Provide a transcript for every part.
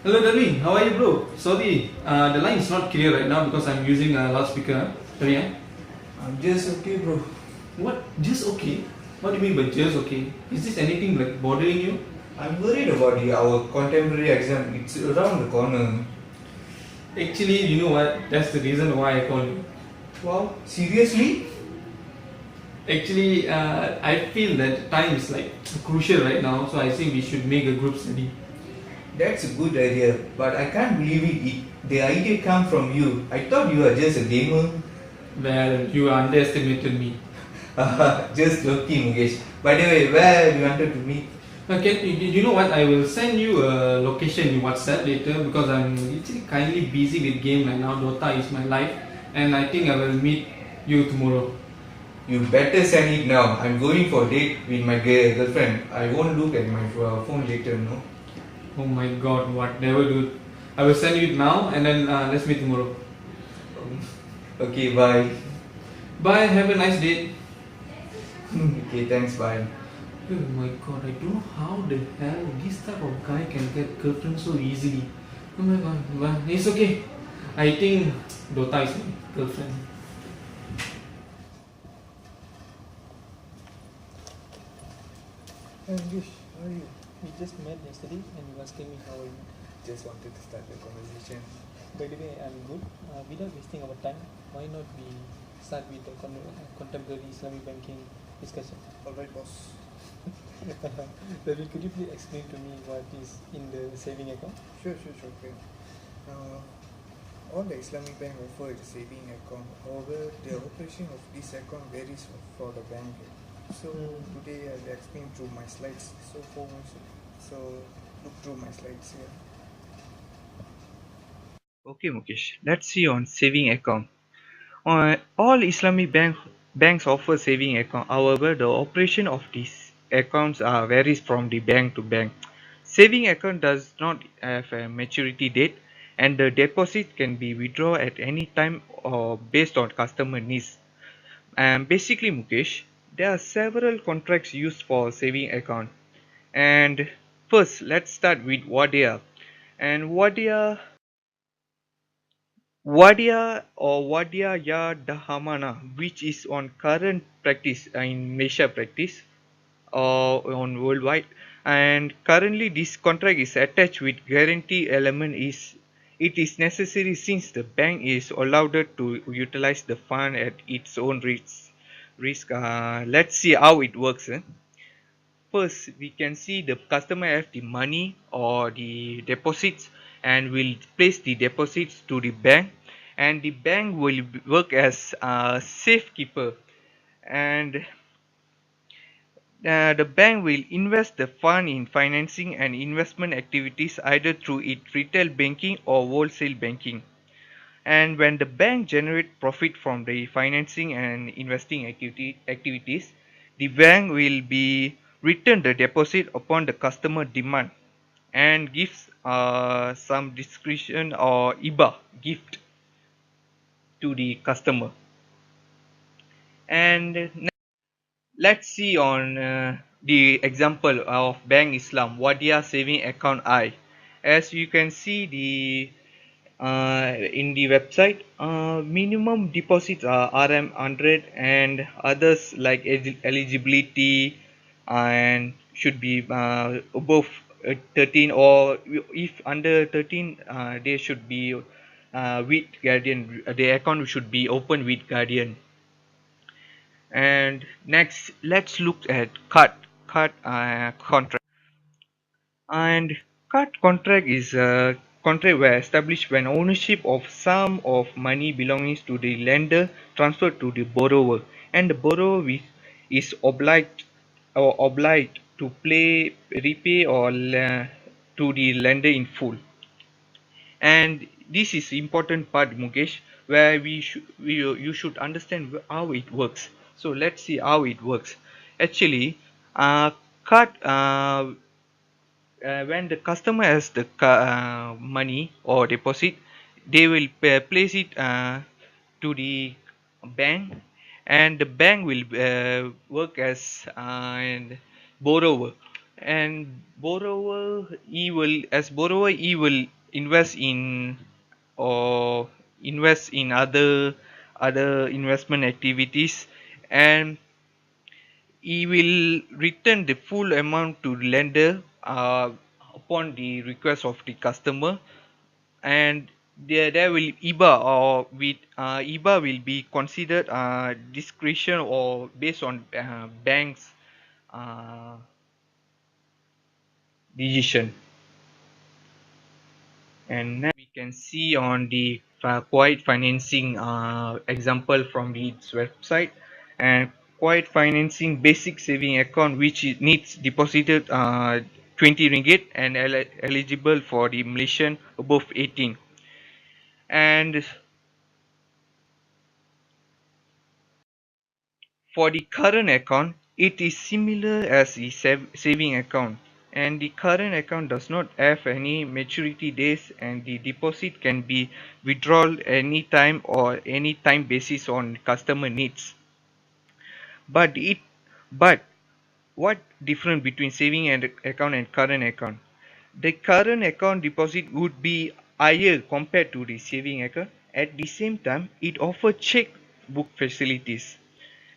Hello, Darwin. How are you, bro? Sorry, the line is not clear right now because I'm using a loudspeaker. Darwin, I'm just okay, bro. what? Just okay? What do you mean by just okay? Is this anything like bothering you? I'm worried about our contemporary exam. It's around the corner. Actually, you know what? That's the reason why I called you. Wow, seriously? Actually, I feel that time is like crucial right now, so I think we should make a group study. That's a good idea, but I can't believe the idea come from you. I thought you were just a gamer. Well, you underestimated me. Just joking, Mukesh. By the way, where you wanted to meet? Okay, you know what? I will send you a location in WhatsApp later because I'm actually kindly busy with game right now. Dota is my life, and I think I will meet you tomorrow. You better send it now. I'm going for a date with my girlfriend. I won't look at my phone later, no? Oh my God, what? Never do. I will send you it now, and then let's meet tomorrow. Um, okay, bye. Bye. Have a nice date. Okay, thanks, bye. Oh my God, I don't know how the hell this type of guy can get girlfriend so easily. Oh my God, well, it's okay. I think Dota is my girlfriend. Anguish, how are you? We just met yesterday and you asking me how are you. Just wanted to start the conversation. By the way, I'm good. Without wasting our time, why not we start with the contemporary Islamic banking discussion? Alright, boss. Ravi, could you please explain to me what is in the saving account? Sure. Okay. Uh, all the Islamic bank offer a saving account. However, the operation of this account varies for the bank. So today I'll explain through my slides. So look through my slides here. Okay, Mukesh. Let's see on saving account. All Islamic banks offer saving account. However, the operation of these accounts varies from the bank to bank. Saving account does not have a maturity date, and the deposit can be withdrawn at any time or based on customer needs. And basically, Mukesh, there are several contracts used for saving account. And first, let's start with Wadia. And Wadia Ya Dahamana, which is on current practice in Malaysia practice or on worldwide, and currently this contract is attached with guarantee element is it is necessary since the bank is allowed to utilize the fund at its own risk. Let's see how it works. First, we can see the customer have the money or the deposits and will place the deposits to the bank, and the bank will work as a safekeeper, and the bank will invest the fund in financing and investment activities either through its retail banking or wholesale banking. And when the bank generates profit from the financing and investing activities, the bank will be return the deposit upon the customer demand and gives some discretion or IBA gift to the customer. And let's see on the example of Bank Islam Wadia Saving Account I. As you can see in the website, minimum deposits are RM 100 and others like eligibility and should be above 13, or if under 13 they should be with guardian. The account should be open with guardian. And next, let's look at cut contract. And cut contract is a contract where established when ownership of sum of money belonging to the lender transferred to the borrower, and the borrower is obliged to repay or to the lender in full. And this is important part, Mukesh, where you should understand how it works. So let's see how it works. Actually, cut when the customer has the money or deposit, they will place it to the bank, and the bank will work as borrower. and borrower he will invest in or invest in other investment activities, and he will return the full amount to lender upon the request of the customer. And there will IBA, or with IBA will be considered discretion or based on banks uh, decision. And now we can see on the quiet financing example from its website. And quiet financing basic saving account which needs deposited 20 ringgit and eligible for the Malaysian above 18. And for the current account, it is similar as the saving account, and the current account does not have any maturity days, and the deposit can be withdrawn anytime or any time basis on customer needs. But but what difference between saving and account and current account? The current account deposit would be higher compared to the saving account. At the same time, it offers check book facilities.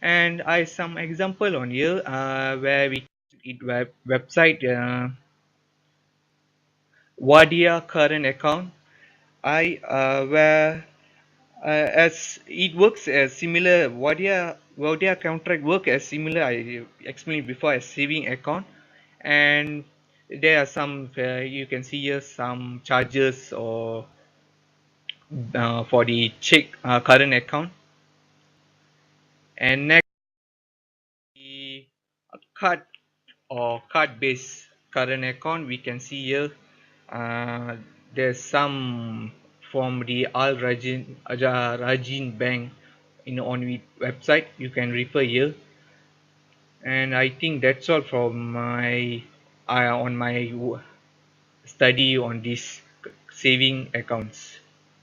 And I some example on here where we it website Wadia current account. I where as it works as similar Wadia contract work as similar I explained before as saving account. And there are some you can see here some charges or for the check current account. And next, the card or card based current account, we can see here uh, there's some from the Rajin Bank on the website, you can refer here. And I think that's all from my on my study on this saving accounts.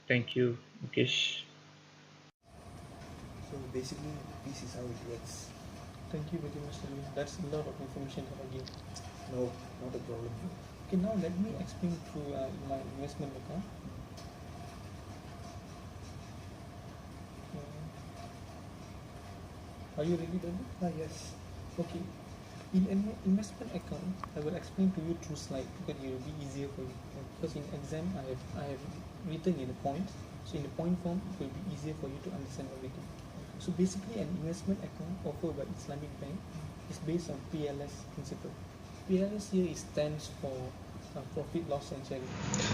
Thank you, Mukesh. So basically, this is how it works. Thank you very much, Louis. That's a lot of information that I gave. No, not a problem. Okay, now let me explain through my investment account. Are you ready, David? Yes. Okay. In an investment account, I will explain to you through slide because it will be easier for you. Because in exam, I have written in the points. So in the point form, it will be easier for you to understand everything. So basically, an investment account offered by Islamic Bank is based on PLS principle. PLS here stands for profit, loss, and sharing.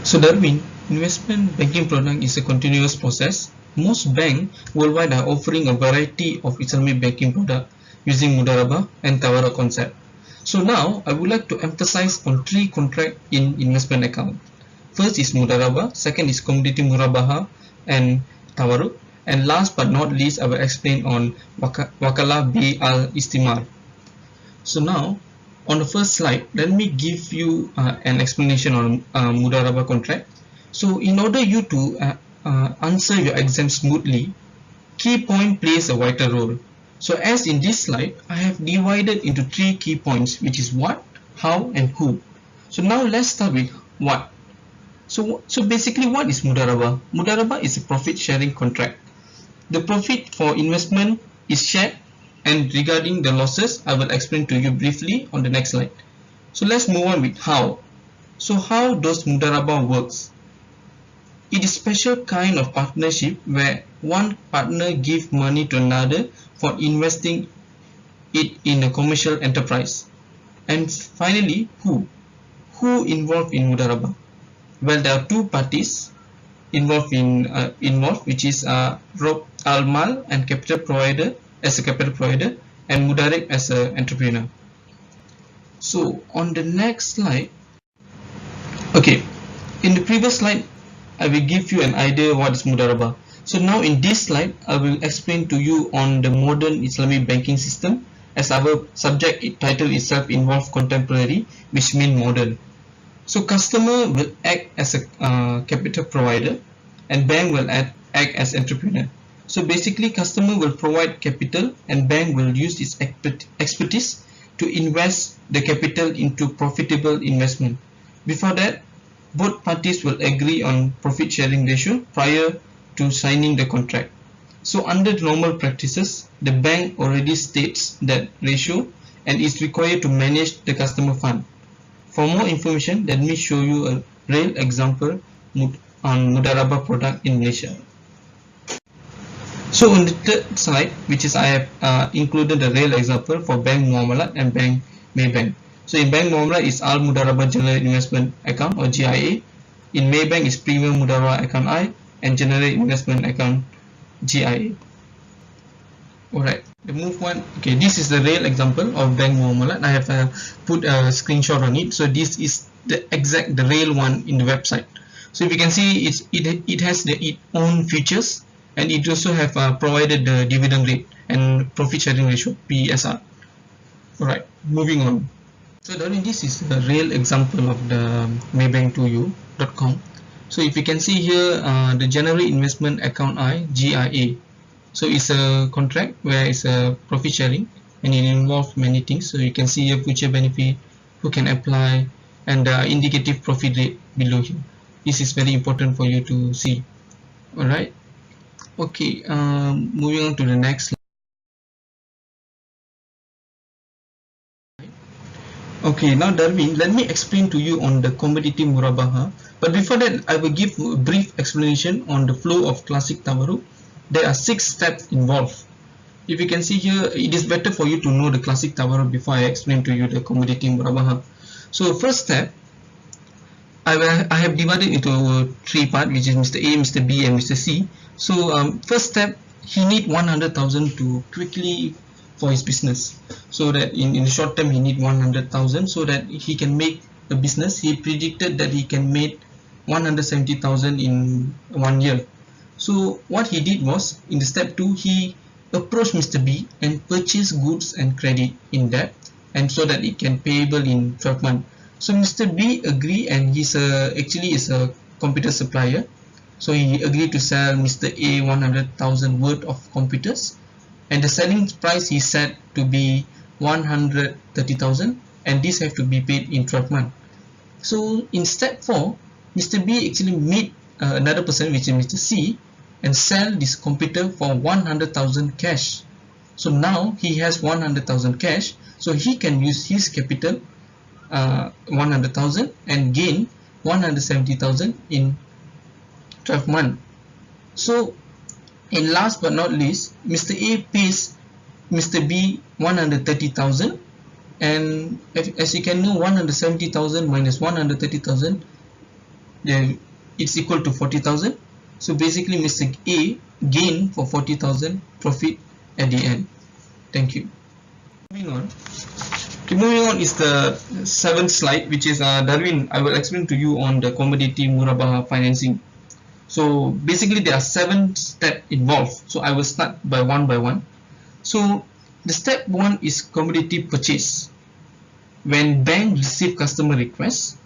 So Darwin, investment banking product is a continuous process. Most banks worldwide are offering a variety of Islamic banking product using Mudarabah and Tawaruk concept. So now I would like to emphasize on three contracts in investment account. First is Mudarabah, second is Commodity Murabaha and Tawaruk, and last but not least I will explain on Wakalah Bi Al Istimar. So now on the first slide, let me give you an explanation on Mudarabah contract. So in order you to answer your exam smoothly, key point plays a vital role. So as in this slide, I have divided into three key points, which is what, how, and who. So now let's start with what. So basically, what is Mudarabah? Mudarabah is a profit sharing contract. The profit for investment is shared, and regarding the losses, I will explain to you briefly on the next slide. So let's move on with how. So how does Mudarabah works? It is a special kind of partnership where one partner gives money to another for investing it in a commercial enterprise. And finally, who? Who involved in Mudarabah? Well, there are two parties involved, which is Rob Al-Mal and capital provider as a capital provider, and Mudarib as an entrepreneur. So on the next slide, okay, in the previous slide, I will give you an idea what is Mudarabah. So now in this slide, I will explain to you on the modern Islamic banking system, as our subject title itself involves contemporary, which means modern. So customer will act as a capital provider, and bank will act as entrepreneur. So basically, customer will provide capital and bank will use its expertise to invest the capital into profitable investment. Before that, both parties will agree on profit sharing ratio prior to signing the contract. So under normal practices, the bank already states that ratio and is required to manage the customer fund. For more information, let me show you a real example on Mudarabah product in Malaysia. So on the third slide, which is I have included a real example for Bank Muamalat and Bank Maybank. So in Bank Muamalat is Al Mudarabah General Investment Account or GIA. In Maybank is Premium Mudarabah Account I and General Investment Account GIA. Alright, the move one. Okay, this is the real example of Bank Muamalat. I have put a screenshot on it. So this is the real one in the website. So if you can see, it has its own features, and it also have provided the dividend rate and profit sharing ratio (PSR). Alright, moving on. So Darwin, this is a real example of the maybank2u.com. So if you can see here, the General Investment Account I GIA. So it's a contract where it's a profit sharing, and it involves many things. So you can see here future benefit, who can apply, and the indicative profit rate below here. This is very important for you to see. Alright. Okay, moving on to the next slide. Okay, now Darwin, let me explain to you on the commodity murabaha. But before that, I will give a brief explanation on the flow of classic tawarruk. There are 6 steps involved. If you can see here, it is better for you to know the classic tawarruk before I explain to you the commodity murabaha. So first step, I have divided into 3 parts, which is Mr. A, Mr. B, and Mr. C. So first step, he need 100,000 to quickly for his business. So that in the short term, he need 100,000 so that he can make a business. He predicted that he can make 170,000 in 1 year. So what he did was, in the step 2, he approached Mr. B and purchased goods and credit in debt, and so that it can payable in 12 months. So Mr. B agreed, and he's actually is a computer supplier. So he agreed to sell Mr. A 100,000 worth of computers, and the selling price he set to be 130,000, and this have to be paid in 12 months. So in step 4, Mr. B actually meet another person, which is Mr. C, and sell this computer for 100,000 cash. So now he has 100,000 cash, so he can use his capital 100,000 and gain 170,000 in 12 months. So, and last but not least, Mr. A pays Mr. B 130,000, and as you can know, 170,000 minus 130,000, then it's equal to 40,000. So basically, Mr. A gain for 40,000 profit at the end. Thank you. Moving on. Okay, moving on is the 7th slide, which is Darwin. I will explain to you on the commodity murabaha financing. So basically, there are 7 steps involved. So I will start by one. So the step 1 is commodity purchase. When bank receive customer requests,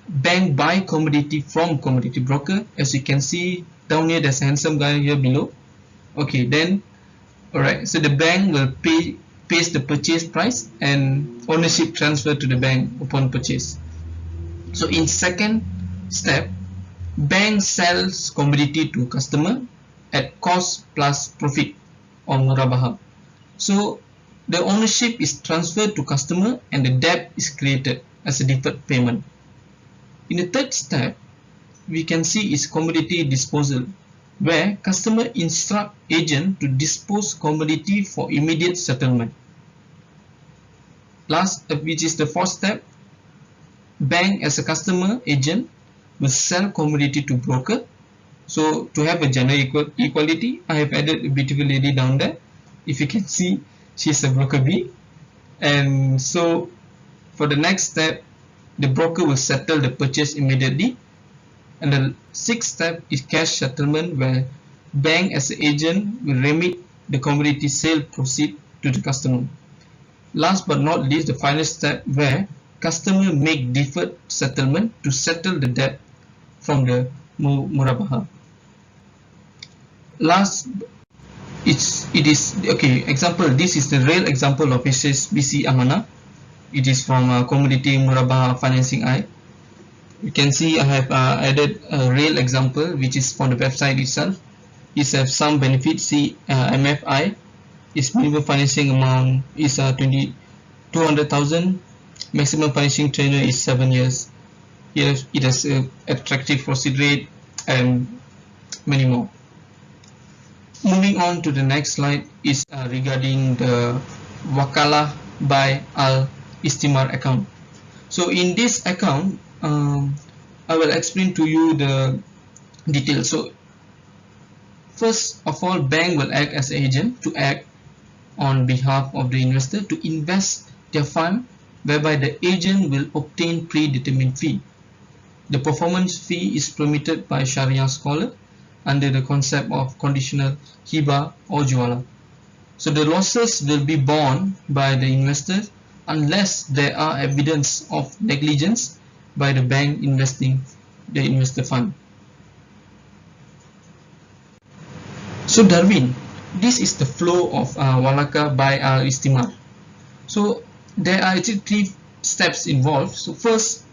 bank buy commodity from commodity broker. As you can see down here, there's a handsome guy here below. Okay, then alright, so the bank will pays the purchase price, and ownership transfer to the bank upon purchase. So in second step, bank sells commodity to customer at cost plus profit or murabaha. So the ownership is transferred to customer, and the debt is created as a deferred payment. In the third step, we can see is commodity disposal, where customer instruct agent to dispose commodity for immediate settlement. Last, which is the 4th step, bank as a customer agent will sell commodity to broker. So to have a gender equality, I have added a beautiful lady down there. If you can see, she's a broker B. And so for the next step, the broker will settle the purchase immediately. And the 6th step is cash settlement, where bank as an agent will remit the commodity sale proceed to the customer. Last but not least, the final step, where customer make deferred settlement to settle the debt from the murabaha. Last, it is okay. Example. This is the real example of HSBC Amanah. It is from Commodity Murabah Financing I. You can see I have added a real example which is from the website itself. It has some benefits. See, MFI, its minimum financing amount is 200,000. Maximum financing tenure is 7 years. It has attractive proceed rate and many more. Moving on to the next slide is regarding the Wakalah by Al Istimar account. So in this account, I will explain to you the details. So first of all, bank will act as agent to act on behalf of the investor to invest their fund, whereby the agent will obtain predetermined fee. The performance fee is permitted by Sharia scholar under the concept of conditional hibah or juala. So the losses will be borne by the investor unless there are evidence of negligence by the bank investing the investor fund. So Darwin, this is the flow of Walaka by Istimar. So there are actually 3 steps involved. So first,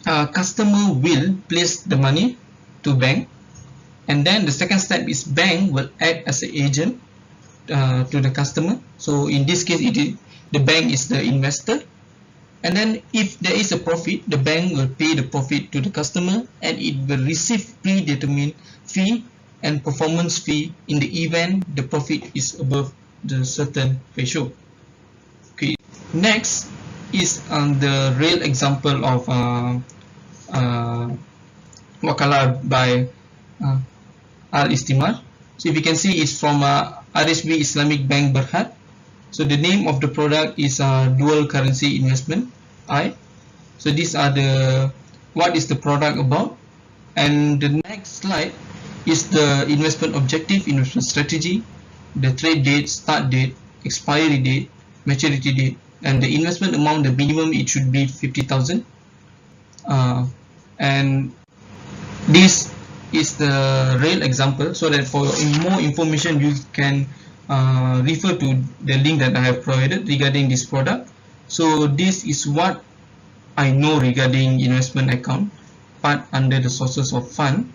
customer will place the money to bank, and then the second step is bank will act as an agent to the customer. So in this case, the bank is the investor, and then if there is a profit, the bank will pay the profit to the customer, and it will receive predetermined fee and performance fee in the event the profit is above the certain ratio. Okay, next is the real example of Wakalah by Al Istimar. So if you can see, it's from RSB Islamic Bank Berhad. So the name of the product is dual currency investment I. So these are what is the product about, and the next slide is the investment objective, investment strategy, the trade date, start date, expiry date, maturity date, and the investment amount. The minimum it should be 50,000, and this is the real example, so that for more information you can refer to the link that I have provided regarding this product. So this is what I know regarding investment account part under the sources of fund.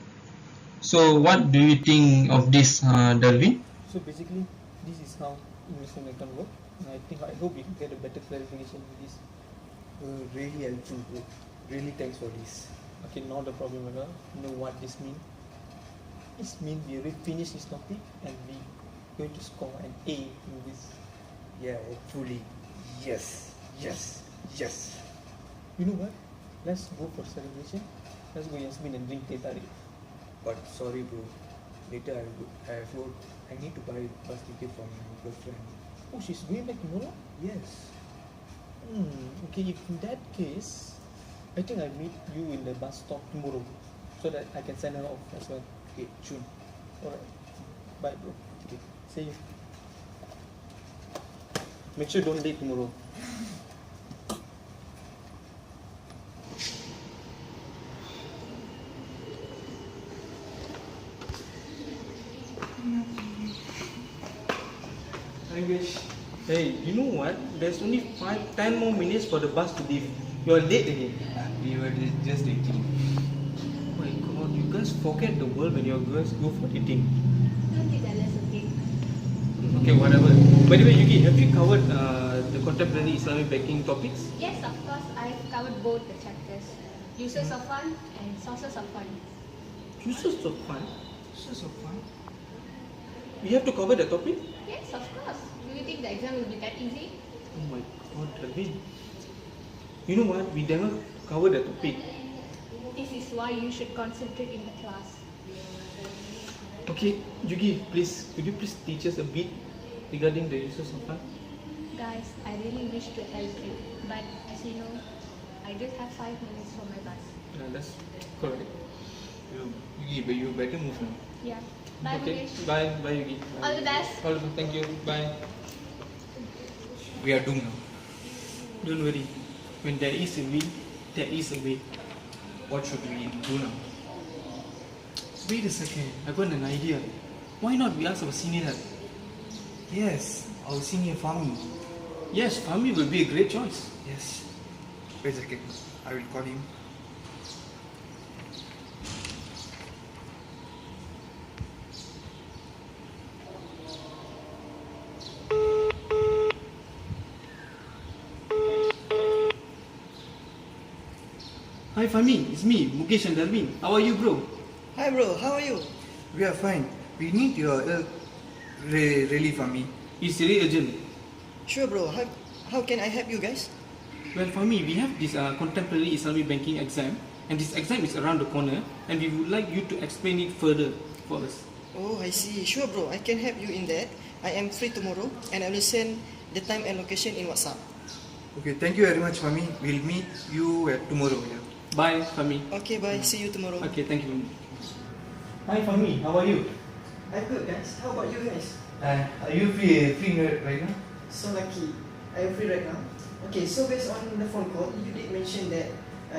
So what do you think of this, Darwin? So basically, this is how investment account work, and I hope you can get a better clarification with this. Really helpful, bro. Really thanks for this. Okay, not a problem at all. You know what this means? This means we already finished this topic and we going to score an A in this. Yeah, hopefully. Yes, yes, yes. You know what? Let's go for celebration. Let's go Yasmin and drink teh tarik. But sorry, bro. Later I need to buy bus ticket for my girlfriend. Oh, she's going back tomorrow? Yes. Okay, if in that case, I think I'll meet you in the bus stop tomorrow so that I can send her off as well. Okay, soon. Alright. Bye, bro. Okay, see you. Make sure don't late tomorrow. Hey, you know what? There's only 10 more minutes for the bus to leave. You're late again. We were just dating. Oh my god, you guys forget the world when you guys go for dating. Don't be jealous, okay? Okay, whatever. By the way, Yuki, have you covered the contemporary Islamic banking topics? Yes, of course, I've covered both the chapters. Uses of fund and sources of fund. Uses of fund? Uses of fund? We have to cover the topic? Yes, of course. Do you think the exam will be that easy? Oh my god, Ravin. You know what? We never covered the topic. This is why you should concentrate in the class. Okay, Yuki, please, could you please teach us a bit regarding the uses of fund? Guys, I really wish to help you, but as you know, I just have 5 minutes for my bus. That's correct. Yugi, but you better move now. Yeah. Bye, Okay, Mukesh. bye Yuki. All the best. All the best, thank you, bye. We are doomed now. Don't worry, when there is a will, there is a way. What should we do now? Wait a second, I got an idea. Why not we ask our senior help? Yes, our senior farming. Yes, Fahmi will be a great choice. Yes. Wait a second. I will call him. Hi Fahmi, it's me, Mukesh and Darwin. How are you, bro? Hi bro, how are you? We are fine. We need your help. Really, Fahmi. It's really urgent. Sure bro, how can I help you guys? Well, Fahmi, we have this contemporary Islamic banking exam, and this exam is around the corner, and we would like you to explain it further for us. Oh, I see. Sure bro, I can help you in that. I am free tomorrow and I will send the time and location in WhatsApp. Okay, thank you very much, Fahmi. We'll meet you tomorrow. Yeah. Bye, Fahmi. Okay, bye. See you tomorrow. Okay, thank you. Hi, Fahmi. How are you? I'm good guys. How about you guys? Are you free right now? So lucky. I am free right now. Okay, so based on the phone call, you did mention that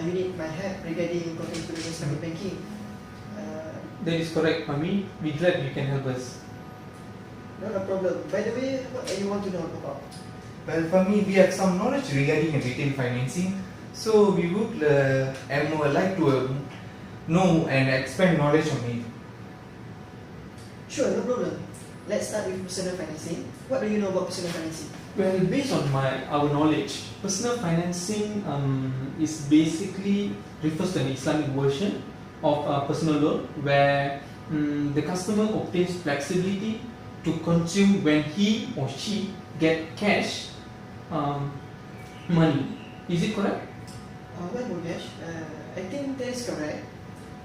you need my help regarding contemporary Islamic banking. That is correct, Fahmi. We're glad you can help us. No problem. By the way, what do you want to know about? Well, Fahmi, we have some knowledge regarding retail financing. So we would like to know and expand knowledge on it. Sure, no problem. Let's start with personal financing. What do you know about personal financing? Well, based on our knowledge, personal financing is basically refers to an Islamic version of a personal loan where the customer obtains flexibility to consume when he or she get cash money. Is it correct? Well, Mukesh, I think that is correct.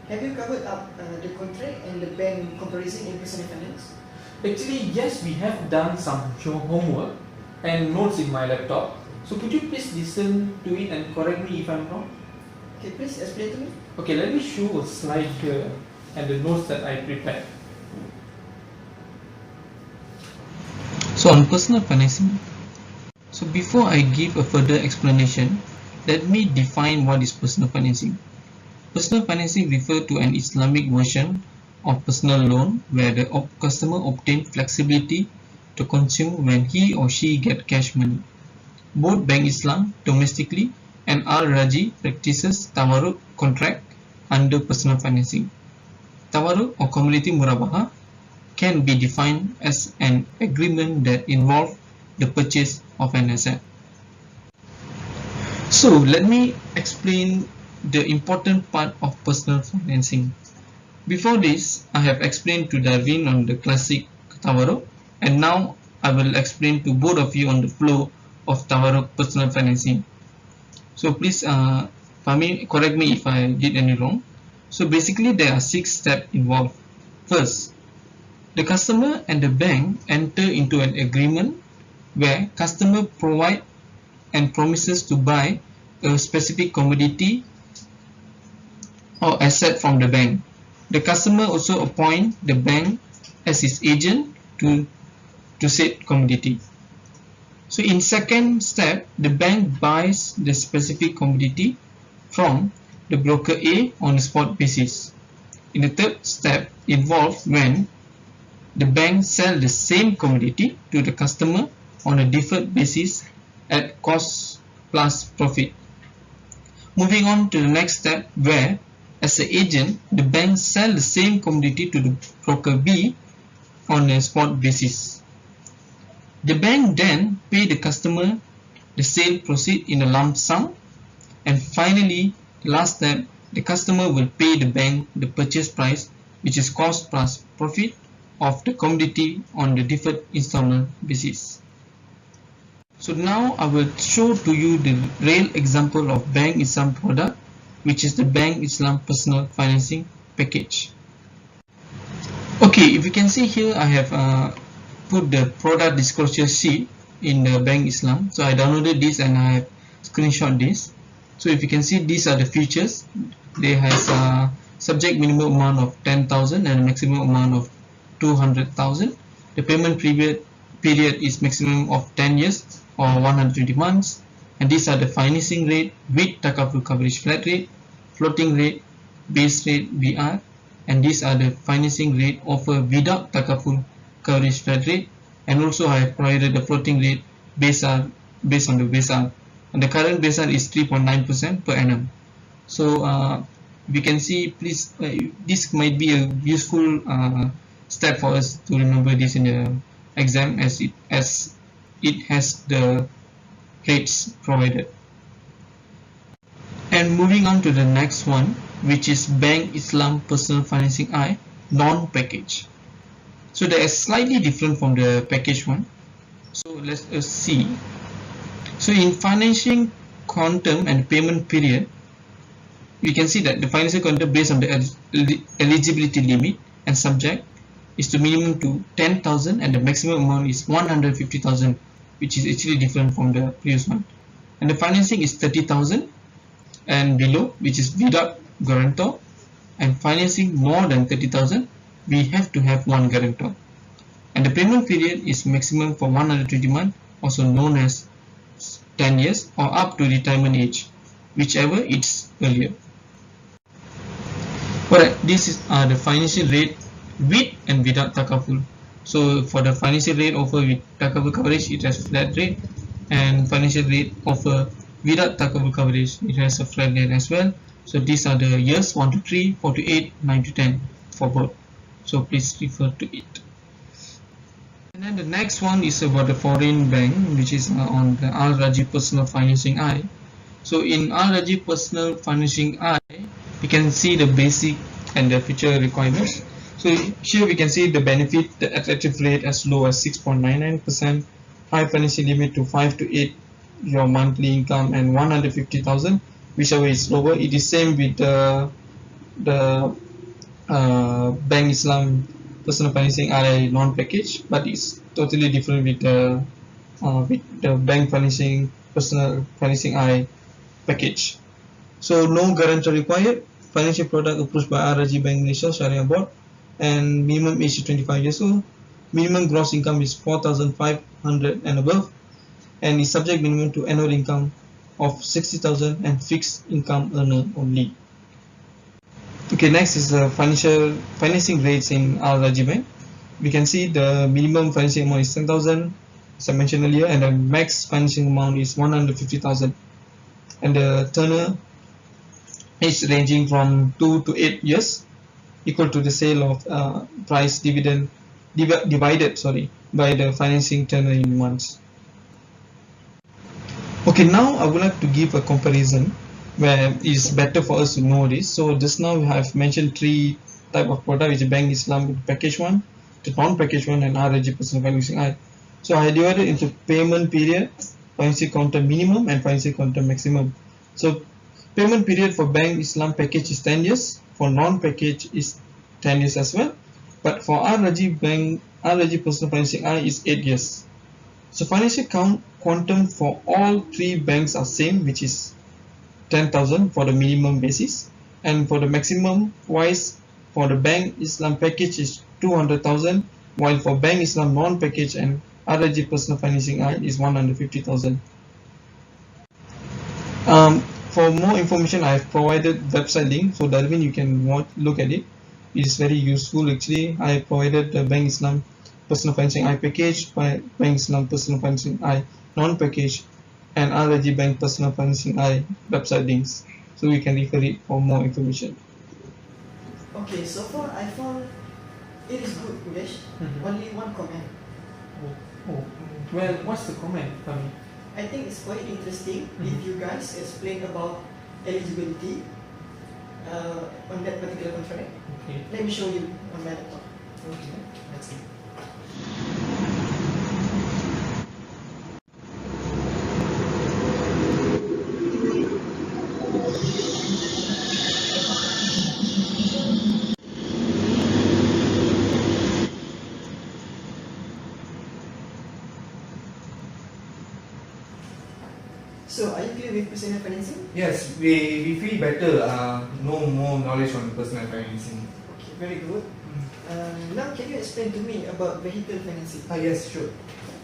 Have you covered up the contract and the bank comparison in personal finance? Actually, yes, we have done some homework and notes in my laptop. So could you please listen to it and correct me if I'm wrong? Okay, please explain to me. Okay, let me show a slide here and the notes that I prepared. So on personal financing, so before I give a further explanation, let me define what is personal financing. Personal financing refers to an Islamic version of personal loan where the customer obtains flexibility to consume when he or she get cash money. Both Bank Islam domestically and Al Raji practices tawarruk contract under personal financing. Tawarruk or community murabaha can be defined as an agreement that involves the purchase of an asset. So let me explain the important part of personal financing. Before this, I have explained to Darwin on the classic tawarruk, and now I will explain to both of you on the flow of tawarruk personal financing. So please, Fahmi, correct me if I did any wrong. So basically, there are 6 steps involved. First, the customer and the bank enter into an agreement where customer provide and promises to buy a specific commodity or asset from the bank. The customer also appoint the bank as his agent to said commodity. So in second step, the bank buys the specific commodity from the broker A on a spot basis. In the third step involves when the bank sells the same commodity to the customer on a deferred basis at cost plus profit. Moving on to the next step where, as an agent, the bank sells the same commodity to the broker B on a spot basis. The bank then pay the customer the sale proceed in a lump sum, and finally, the last step, the customer will pay the bank the purchase price, which is cost plus profit of the commodity on the deferred installment basis. So now I will show to you the real example of Bank Islam product, which is the Bank Islam Personal Financing Package. Okay, if you can see here, I have put the product disclosure sheet in the Bank Islam. So I downloaded this and I have screenshot this. So if you can see, these are the features. They has a subject minimum amount of 10,000 and a maximum amount of 200,000. The payment period is maximum of 10 years or 120 months. And these are the financing rate with takaful coverage flat rate, floating rate, base rate BR, and these are the financing rate offered without takaful coverage flat rate, and also I have provided the floating rate base R based on the base R, and the current base R is 3.9% per annum. So we can see, please, this might be a useful step for us to remember this in the exam, as it has the rates provided. And moving on to the next one, which is Bank Islam Personal Financing I non-package. So that is slightly different from the package one. So let's see. So in financing quantum and payment period, we can see that the financial quantum based on the eligibility limit and subject is to minimum to 10,000 and the maximum amount is 150,000, which is actually different from the previous one. And the financing is 30,000 and below, which is without guarantor, and financing more than 30,000, we have to have one guarantor. And the payment period is maximum for 120 months, also known as 10 years or up to retirement age, whichever it's earlier. Alright, this is the financial rate with and without takaful. So for the financial rate offer with takaful coverage, it has flat rate, and financial rate offer without takaful coverage, it has a flat rate as well. So these are the years 1 to 3, 4 to 8, 9 to 10 for both. So please refer to it. And then the next one is about the foreign bank, which is on the Al Rajhi Personal Financing I. So in Al Rajhi Personal Financing I, we can see the basic and the future requirements. So here we can see the benefit, the attractive rate as low as 6.99%, high financing limit to 5 to 8 your monthly income, and 150,000, whichever is lower. It is same with the Bank Islam Personal Financing I non-package, but it's totally different with the Bank Financing Personal Financing I package. So no guarantor required. Financial product approved by RRG Bank Malaysia Sharia Board, and minimum age is 25 years old. Minimum gross income is 4,500 and above, and is subject minimum to annual income of 60,000 and fixed income earner only. Okay, next is the financing rates in RRG Bank. We can see the minimum financing amount is 10,000, as I mentioned earlier, and the max financing amount is 150,000, and the tenure is ranging from 2 to 8 years, equal to the sale of price dividend divided by the financing tenure in months. Okay, now I would like to give a comparison where it's better for us to know this. So just now we have mentioned three type of product, which is Bank Islam package one, the non-package one, and RRG Personal Financing I. So I divided into payment period, financing counter minimum, and financing counter maximum. So payment period for Bank Islam package is 10 years, for non-package is 10 years as well, but for RRG Personal Financing I is 8 years. So financial quantum for all three banks are same, which is 10,000 for the minimum basis, and for the maximum wise, for the Bank Islam package is 200,000, while for Bank Islam non-package and RRG Personal Financing I is 150,000. For more information, I have provided website link, so Darwin, you can look at it. It is very useful actually. I provided the Bank Islam Personal Financing I package, by Bank Islam Personal Financing I non-package, and RRG Bank Personal Financing I website links, so you can refer it for more information. Okay, so far I found it is good, Udesh. Only one comment. Well, what's the comment, Kami? I think it's quite interesting if you guys explain about eligibility on that particular contract. Okay. Let me show you on my laptop. Okay. Let's see. So, are you clear with personal financing? Yes, we feel better, know more knowledge on personal financing. Okay, very good. Now, can you explain to me about vehicle financing? Yes, sure.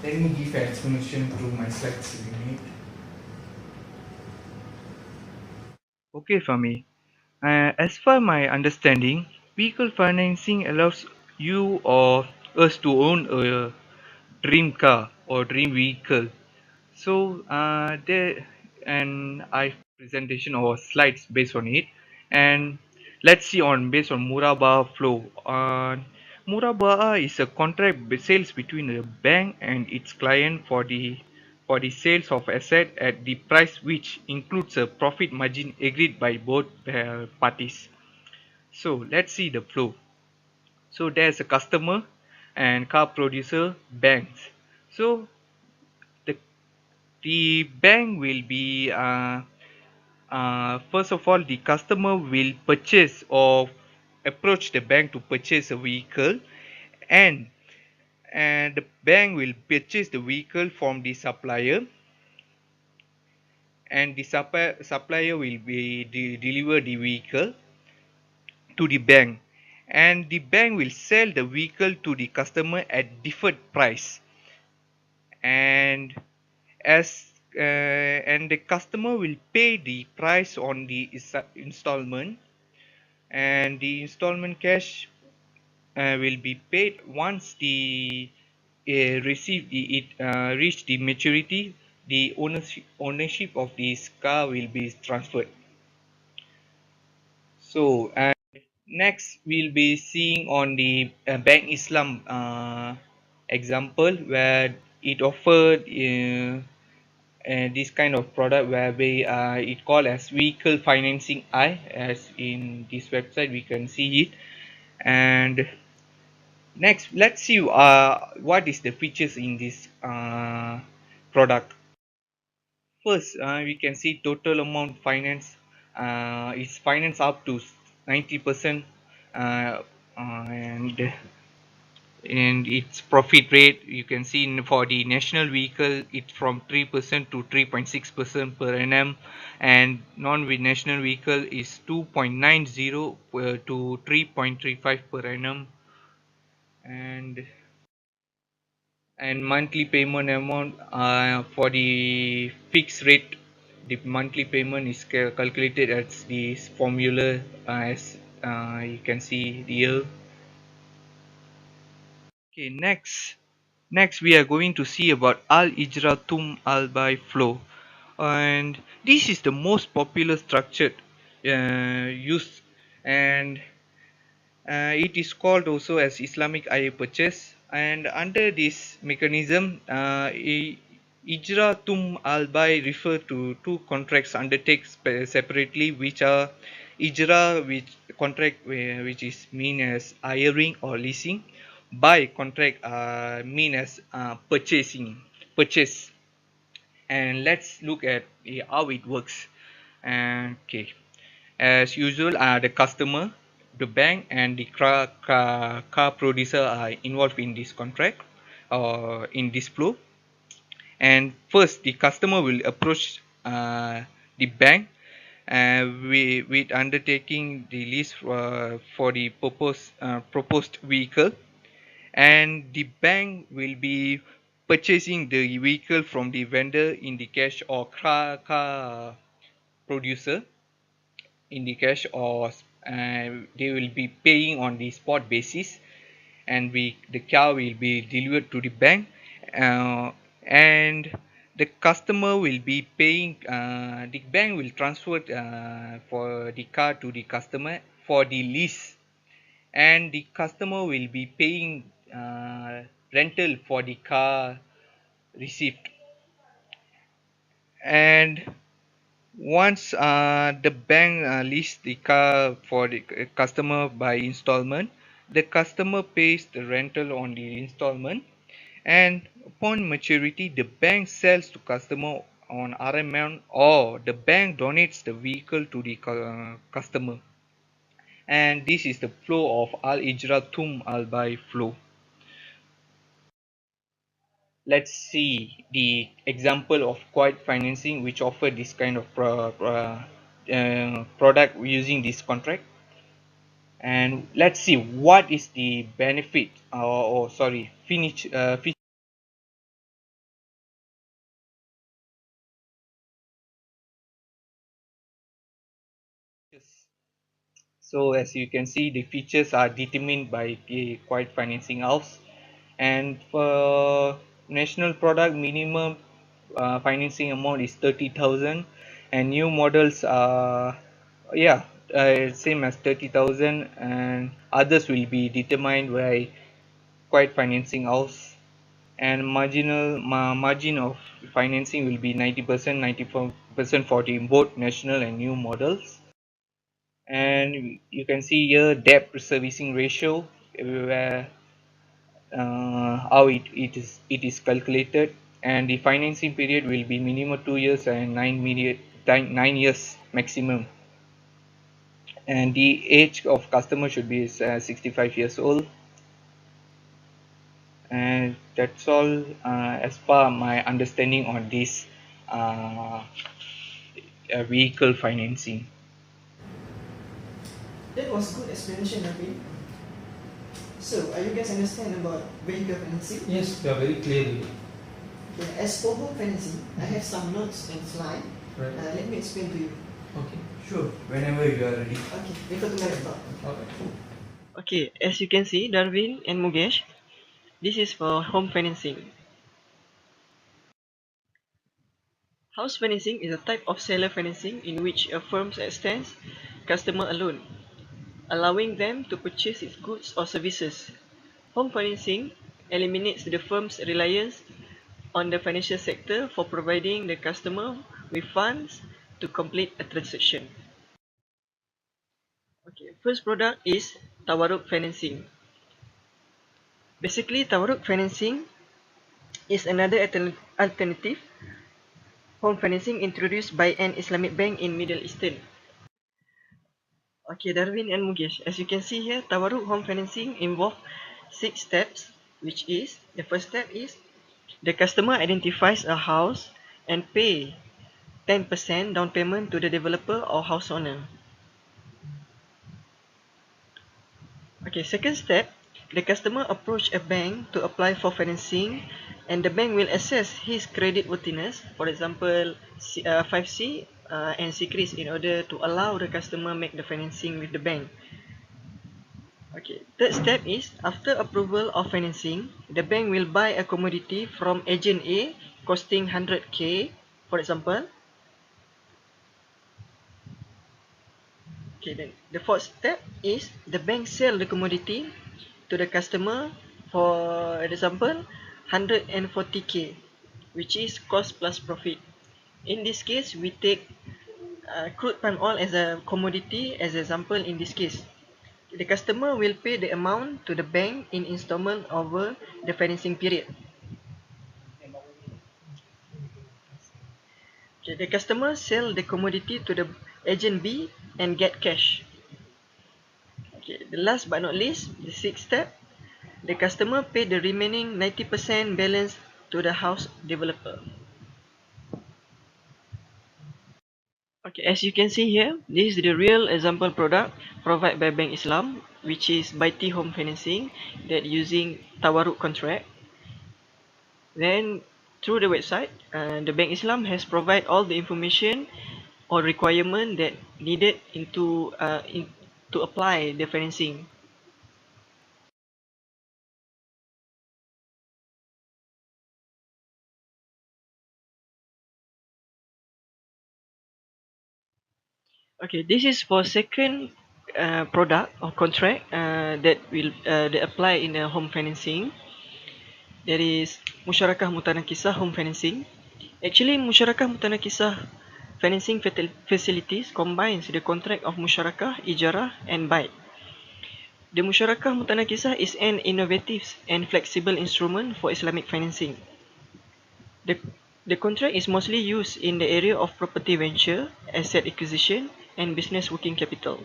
Let me give an explanation through my slides if you need. Okay, Fami. As per my understanding, vehicle financing allows you or us to own a dream car or dream vehicle. So there, and I presentation or slides based on it, and let's see on based on Muraba flow. Muraba is a contract sales between the bank and its client for the sales of asset at the price which includes a profit margin agreed by both parties. So let's see the flow. So there's a customer and car producer banks. So the the bank will be first of all the customer will purchase or approach the bank to purchase a vehicle, and the bank will purchase the vehicle from the supplier, and the supplier will be deliver the vehicle to the bank, and the bank will sell the vehicle to the customer at deferred price, and as and the customer will pay the price on the installment, and the installment cash will be paid once the receive the it reach the maturity. The ownership of this car will be transferred. So next we'll be seeing on the Bank Islam example, where it offered this kind of product where we it called as vehicle financing I, as in this website we can see it. And next, let's see what is the features in this product. First, we can see total amount finance is finance up to 90%, uh, and its profit rate you can see for the national vehicle it's from 3% to 3.6% per annum, and non-national vehicle is 2.90 to 3.35 per annum, and monthly payment amount for the fixed rate, the monthly payment is calculated as this formula, as you can see here. Okay, next we are going to see about Al Ijratum Al Bay flow, and this is the most popular structured used, and it is called also as Islamic hire purchase. And under this mechanism, Ijra Tum Al Bay refer to two contracts undertaken separately, which are Ijra, which contract which is mean as hiring or leasing, Buy contract mean as purchase. And let's look at how it works. And okay, as usual, the customer, the bank, and the car producer are involved in this contract or in this flow. And first, the customer will approach the bank with undertaking the lease for the proposed vehicle, and the bank will be purchasing the vehicle from the vendor in the cash, or car producer in the cash, or they will be paying on the spot basis, and the car will be delivered to the bank, uh, and the customer will be paying, the bank will transfer for the car to the customer for the lease, and the customer will be paying rental for the car received. And once the bank leases the car for the customer by installment, the customer pays the rental on the installment, and upon maturity the bank sells to customer on RMN, or the bank donates the vehicle to the customer. And this is the flow of Al Ijra Tum Al Bay flow. Let's see the example of quiet financing which offer this kind of product using this contract, and let's see what is the benefit, or sorry, features. So as you can see, the features are determined by the quiet financing house, and for national product minimum financing amount is 30,000, and new models are same as 30,000, and others will be determined by quiet financing house, and margin of financing will be 90%, 94% for the both national and new models. And you can see here debt servicing ratio, where how it is calculated, and the financing period will be minimum 2 years and 9 years maximum, and the age of customer should be 65 years old. And that's all as per my understanding on this uh, vehicle financing. That was good explanation, Nabil. So, are you guys understand about vehicle financing? Yes, we are very clear with it. Okay, as for home financing, I have some notes and slide. Right. Let me explain to you. Okay. Sure, whenever you are ready. Okay, refer to my laptop. Alright. Okay, as you can see, Darwin and Mukesh, this is for home financing. House financing is a type of seller financing in which a firm extends customer a loan, allowing them to purchase its goods or services. Home financing eliminates the firm's reliance on the financial sector for providing the customer with funds to complete a transaction. Okay, first product is Tawarruk financing. Basically, Tawarruk financing is another alternative home financing introduced by an Islamic bank in Middle Eastern. Okay, Darwin and Mukesh, as you can see here, Tawarruk home financing involves 6 steps, which is the first step is the customer identifies a house and pay 10% down payment to the developer or house owner. Okay, second step, the customer approach a bank to apply for financing, and the bank will assess his credit worthiness, for example, 5C and CCRIS, in order to allow the customer make the financing with the bank. Okay, third step is after approval of financing, the bank will buy a commodity from agent A costing 100k, for example. Okay, then the fourth step is the bank sell the commodity to the customer for example 140k, which is cost plus profit. In this case, we take crude palm oil as a commodity as example. In this case, the customer will pay the amount to the bank in installment over the financing period. Okay, the customer sell the commodity to the agent B and get cash. Okay, the last but not least, the sixth step, the customer pay the remaining 90% balance to the house developer. Okay, as you can see here, this is the real example product provided by Bank Islam, which is Baiti Home Financing that using Tawarruk contract. Then through the website, the Bank Islam has provided all the information or requirement that needed to apply the financing. Okay, this is for second product or contract that apply in the home financing. That is Musyarakah Mutanakisah Home Financing. Actually, Musyarakah Mutanakisah financing facilities combines the contract of Musyarakah, Ijarah, and Bait. The Musyarakah Mutanakisah is an innovative and flexible instrument for Islamic financing. The, the contract is mostly used in the area of property venture, asset acquisition, and business working capital.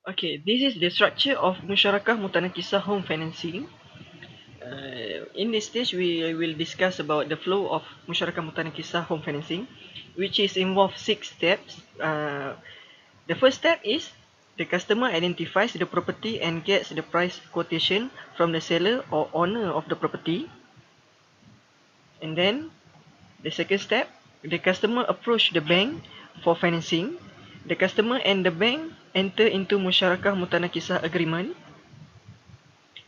Okay, this is the structure of Musyarakah Mutanakisah Home Financing. In this stage, we will discuss about the flow of Musyarakah Mutanakisah Home Financing, which is involve 6 steps. The first step is the customer identifies the property and gets the price quotation from the seller or owner of the property. And then the second step, the customer approach the bank for financing. The customer and the bank enter into Musyarakah Mutanakisah agreement.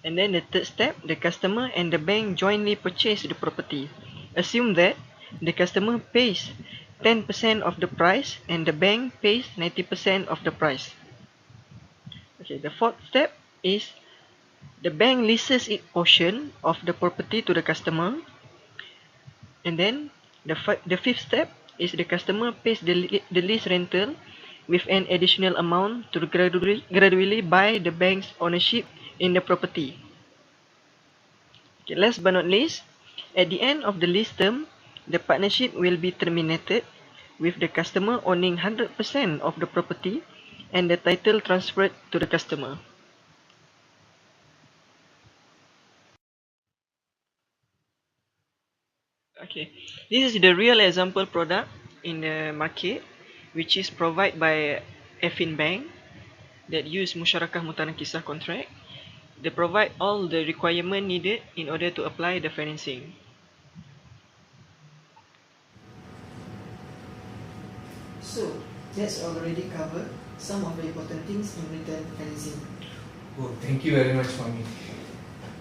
And then the third step, the customer and the bank jointly purchase the property. Assume that the customer pays 10% of the price and the bank pays 90% of the price. Okay, the fourth step is the bank leases its portion of the property to the customer, and then the fifth step is the customer pays the lease rental with an additional amount to gradually buy the bank's ownership in the property. Okay, last but not least, at the end of the lease term, the partnership will be terminated with the customer owning 100% of the property and the title transferred to the customer. Okay, this is the real example product in the market, which is provided by Effin Bank that use Musyarakah Mutanakisah contract. They provide all the requirement needed in order to apply the financing. So, that's already covered some of the important things in retail financing. Oh, thank you very much, Swami.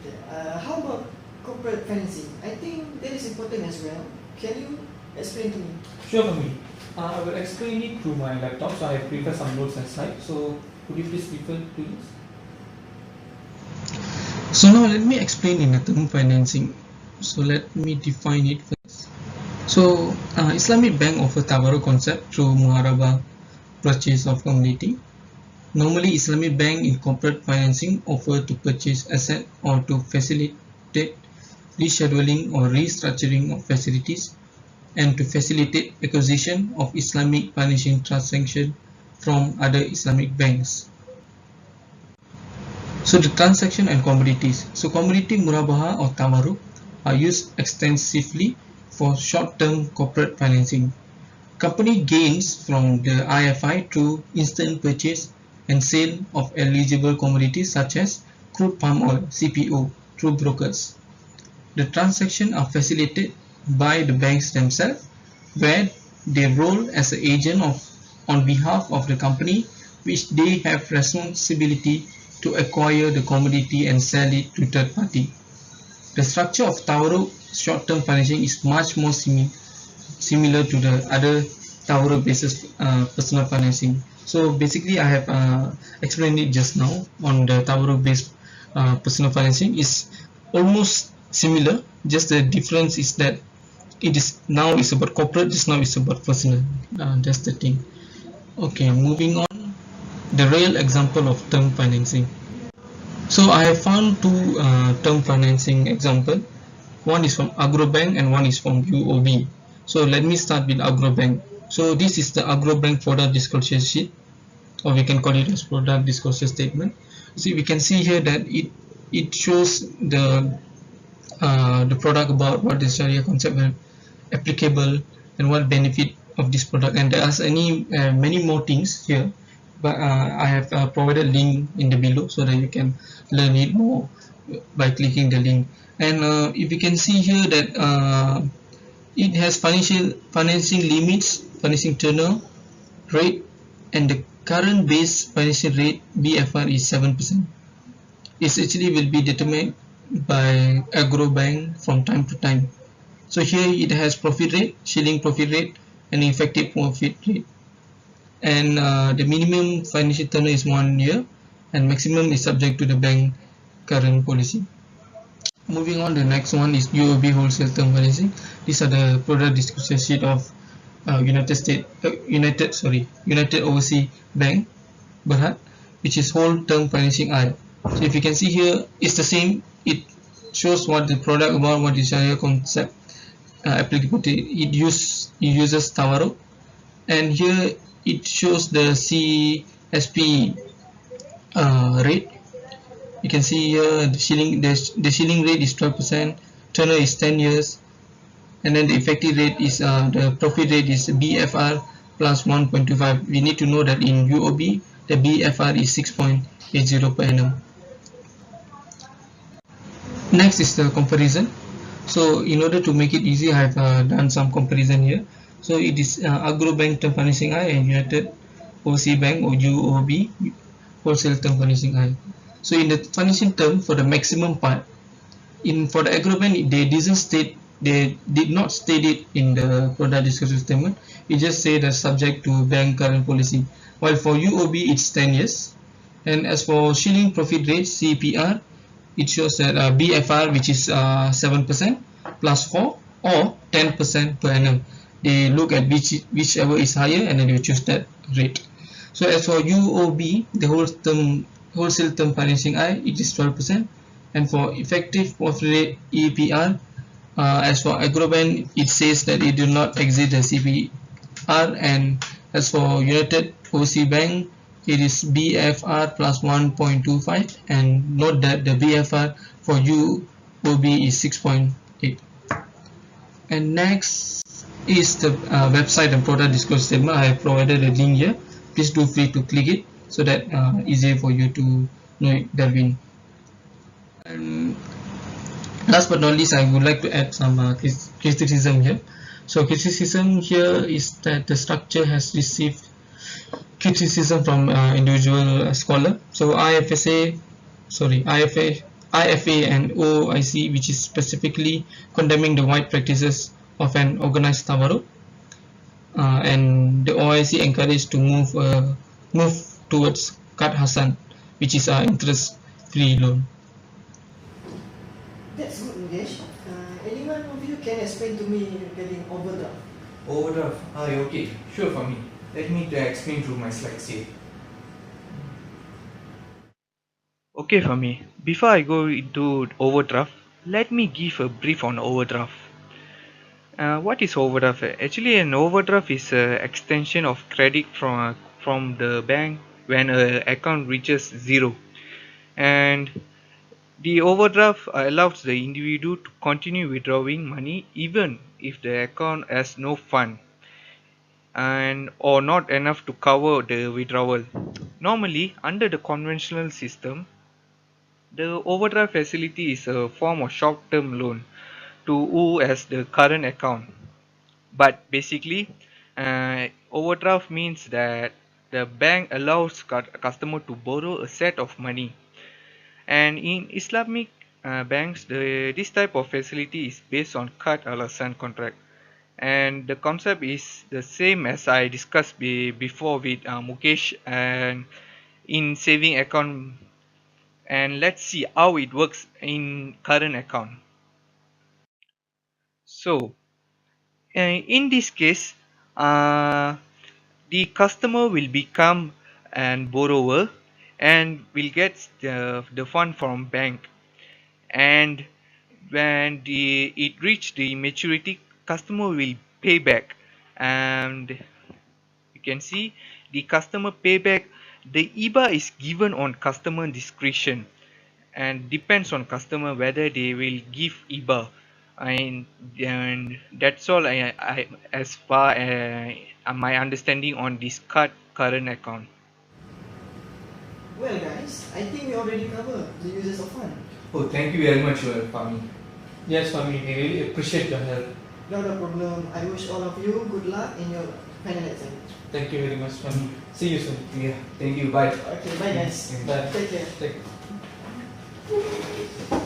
Okay, how about corporate financing? I think that is important as well. Can you explain to me? Sure, Swami. I will explain it through my laptop, so I have prepared some notes and slides. So, could you please refer to this? So now let me explain in the term financing. So let me define it first. So Islamic Bank offer tabarruk concept through muharabah, purchase of commodity. Normally Islamic Bank in corporate financing offer to purchase asset or to facilitate rescheduling or restructuring of facilities and to facilitate acquisition of Islamic financing transaction from other Islamic banks. So the transaction and commodities. So commodity murabaha or tabarruk are used extensively for short-term corporate financing. Company gains from the IFI through instant purchase and sale of eligible commodities such as crude palm oil (CPO) through brokers. The transactions are facilitated by the banks themselves, where they role as an agent on behalf of the company, which they have responsibility to acquire the commodity and sell it to third party. The structure of tabarruk short-term financing is much more similar to the other tabarruk basis personal financing. So basically I have explained it just now on the tabarruk based personal financing is almost similar, just the difference is that it is now is about corporate, just now is about personal. That's the thing. Okay, moving on, the real example of term financing. So I have found two term financing example. One is from Agrobank and one is from UOB. So let me start with Agrobank. So this is the Agrobank product disclosure sheet, or we can call it as product disclosure statement. See, we can see here that it shows the product, about what the Sharia concept applicable and what benefit of this product, and there are many more things here, but I have provided link in the below so that you can learn it more by clicking the link. And if you can see here that it has financing limits, financing tenure, rate, and the current base financing rate BFR is 7%. It actually will be determined by Agrobank from time to time. So here it has profit rate, shilling profit rate, and effective profit rate. And the minimum financial tenure is 1 year, and maximum is subject to the bank current policy. Moving on, the next one is UOB wholesale term financing. These are the product disclosure sheet of United Overseas Bank Berhad, which is whole term financing I. So if you can see here, it's the same. It shows what the product about, what is Sharia concept applicability. It uses tabarruk, and here it shows the CSP rate. You can see here the shilling rate is 12%, tenure is 10 years, and then the effective rate is the profit rate is BFR plus 1.25. We need to know that in UOB the BFR is 6.80 per annum. Next is the comparison. So in order to make it easy, I have done some comparison here. So it is Agrobank term financing I and United Overseas Bank or UOB wholesale term financing I. So in the financing term, for the maximum part, for the Agrobank, they doesn't state they did not state it in the product disclosure statement. It just say that subject to bank current policy. While for UOB it's 10 years. And as for shilling profit rate CPR, it shows that BFR, which is 7% plus 4 or 10% per annum. They look at whichever is higher and then they choose that rate. So as for UOB, the wholesale term financing I, it is 12%. And for effective profit rate EPR, as for Agrobank, it says that it do not exceed the CPR, and as for United OC Bank, it is BFR plus 1.25, and note that the BFR for UOB is 6.8. And next is the website and product disclosure statement. I have provided a link here. Please do free to click it so that easier for you to know it, Darwin. And last but not least, I would like to add some criticism here. So criticism here is that the structure has received criticism from individual scholar. So IFA and OIC, which is specifically condemning the wide practices of an organized tabarruk, and the OIC encouraged to move towards Qard Hasan, which is interest-free loan. That's good, Mukesh. Anyone of you can explain to me regarding overdraft? Overdraft. Okay. Sure, for me. Let me explain through my slides here. Okay, for me. Before I go into overdraft, let me give a brief on overdraft. What is overdraft? Actually, an overdraft is an extension of credit from the bank when an account reaches zero, and the overdraft allows the individual to continue withdrawing money even if the account has no fund and or not enough to cover the withdrawal. Normally, under the conventional system, the overdraft facility is a form of short-term loan to who has the current account. But basically, overdraft means that the bank allows customer to borrow a set of money. And in Islamic banks, this type of facility is based on Qard al-Hasan contract. And the concept is the same as I discussed before with Mukesh and in saving account. And let's see how it works in current account. So, in this case, the customer will become an borrower and will get the fund from bank, and when it reach the maturity, customer will pay back, and you can see the customer payback. The IBA is given on customer discretion and depends on customer whether they will give IBA, and that's all I as far my understanding on this card current account. Well, guys, I think we already covered the uses of fund. Oh, thank you very much, Fahmi. Yes, Fahmi, we really appreciate your help. Not a problem. I wish all of you good luck in your final exam. Thank you very much, Fahmi. See you soon. Yeah, thank you. Bye. Okay, bye guys. Bye. Take care. Take care.